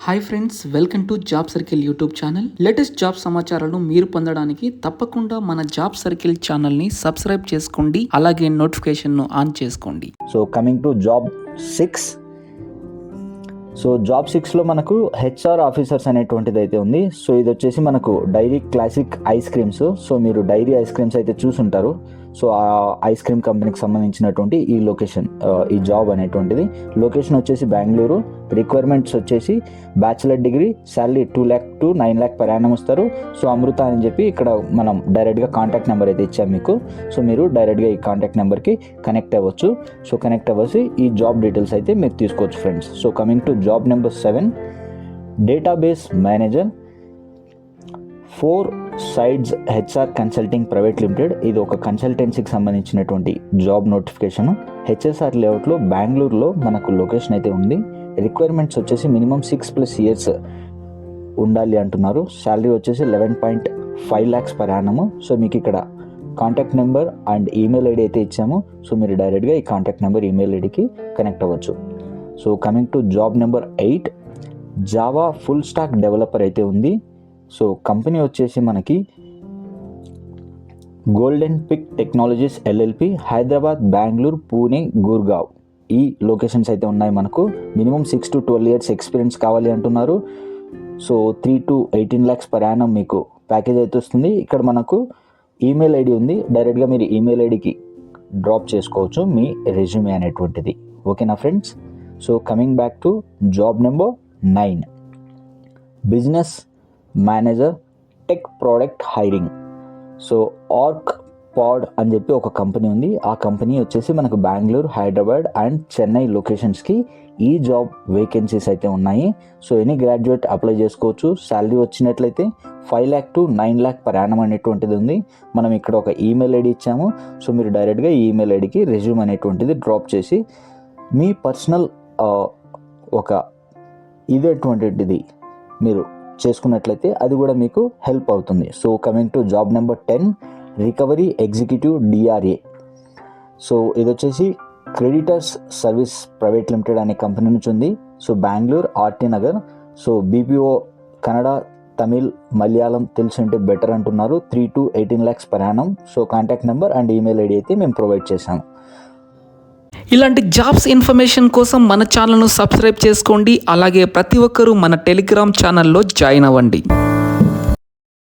Hi friends, welcome to Job Circle YouTube channel. Latest job సమాచారాలను మీరు పొందడానికి తప్పకుండా మన జాబ్ సర్కిల్ ఛానల్ని సబ్స్క్రైబ్ చేసుకోండి, అలాగే నోటిఫికేషన్ను ఆన్ చేసుకోండి. So coming to job 6. So job 6లో మనకు హెచ్ఆర్ ఆఫీసర్స్ అనేటువంటిది అయితే ఉంది. సో ఇది వచ్చేసి మనకు Dairy Classic ice creams. So మీరు డైరీ ఐస్ క్రీమ్స్ అయితే చూసుంటారు. సో ఆ ఐస్ క్రీమ్ కంపెనీకి సంబంధించినటువంటి ఈ లొకేషన్, ఈ జాబ్ అనేటువంటిది. లొకేషన్ వచ్చేసి బెంగళూరు. రిక్వైర్మెంట్స్ వచ్చేసి bachelor degree, salary 2 lakh to 9 lakh per annum ఇస్తారు. సో అమృత అని చెప్పి ఇక్కడ మనం డైరెక్ట్గా కాంటాక్ట్ నెంబర్ అయితే ఇచ్చాం మీకు. సో మీరు డైరెక్ట్గా ఈ కాంటాక్ట్ నెంబర్కి కనెక్ట్ అవ్వచ్చు. సో కనెక్ట్ అవ్వసి ఈ జాబ్ డీటెయిల్స్ అయితే మీరు తీసుకోవచ్చు friends. So coming to job number 7, database manager, 4 sides HR consulting private limited. ఇది ఒక కన్సల్టెన్సీకి సంబంధించినటువంటి జాబ్ నోటిఫికేషన్. హెచ్ఎస్ఆర్ లేఅవుట్లో బెంగళూరులో మనకు లొకేషన్ అయితే ఉంది. రిక్వైర్మెంట్స్ వచ్చేసి మినిమం 6+ years ఉండాలి అంటున్నారు. శాలరీ వచ్చేసి 11.5 lakhs per annum. సో మీకు ఇక్కడ contact number and email ID అయితే ఇచ్చాము. సో మీరు డైరెక్ట్గా ఈ కాంటాక్ట్ నెంబర్, ఈమెయిల్ ఐడికి కనెక్ట్ అవ్వచ్చు. So coming to job number 8, Java full stack developer అయితే ఉంది. సో కంపెనీ వచ్చేసి మనకి Golden Pick Technologies LLP, Hyderabad, Bengaluru, Pune, Gurgaon ఈ లొకేషన్స్ అయితే ఉన్నాయి. మనకు మినిమం 6 to 12 years ఎక్స్పీరియన్స్ కావాలి అంటున్నారు. So 3 to 18 lakhs per annum మీకు ప్యాకేజ్ అయితే వస్తుంది. ఇక్కడ మనకు ఈమెయిల్ ఐడి ఉంది. డైరెక్ట్గా మీరు ఈమెయిల్ ఐడికి డ్రాప్ చేసుకోవచ్చు మీ రెజ్యూమే అనేటువంటిది. ఓకేనా friends? So coming back to job number 9, business manager, tech product hiring. So Arc Pod అని చెప్పి ఒక కంపెనీ ఉంది. ఆ కంపెనీ వచ్చేసి మనకు బెంగళూరు, హైదరాబాద్ అండ్ చెన్నై లొకేషన్స్కి ఈ జాబ్ వేకెన్సీస్ అయితే ఉన్నాయి. సో ఎనీ గ్రాడ్యుయేట్ అప్లై చేసుకోవచ్చు. శాలరీ వచ్చినట్లయితే 5 lakh to 9 lakh per annum అనేటువంటిది ఉంది. మనం ఇక్కడ ఒక ఈమెయిల్ ఐడి ఇచ్చాము. సో మీరు డైరెక్ట్గా ఈ ఈమెయిల్ ఐడికి రెజ్యూమ్ అనేటువంటిది డ్రాప్ చేసి మీ పర్సనల్ ఒక ఇదేటువంటిది మీరు చేసుకున్నట్లయితే అది కూడా మీకు హెల్ప్ అవుతుంది. So coming to job number 10, recovery executive DRA. So ఇది వచ్చేసి క్రెడిటర్స్ సర్వీస్ ప్రైవేట్ లిమిటెడ్ అనే కంపెనీ నుంచి ఉంది. So Bengaluru, RT Nagar. So BPO Kannada, Tamil, Malayalam తెలుసుంటే బెటర్ అంటున్నారు. 3 to 18 lakhs per annum. So contact number and email ID అయితే మేము ప్రొవైడ్ చేశాము. ఇలాంటి జాబ్స్ ఇన్ఫర్మేషన్ కోసం మన ఛానల్ను సబ్స్క్రైబ్ చేసుకోండి, అలాగే ప్రతి ఒక్కరూ మన టెలిగ్రామ్ ఛానల్లో జాయిన్ అవ్వండి.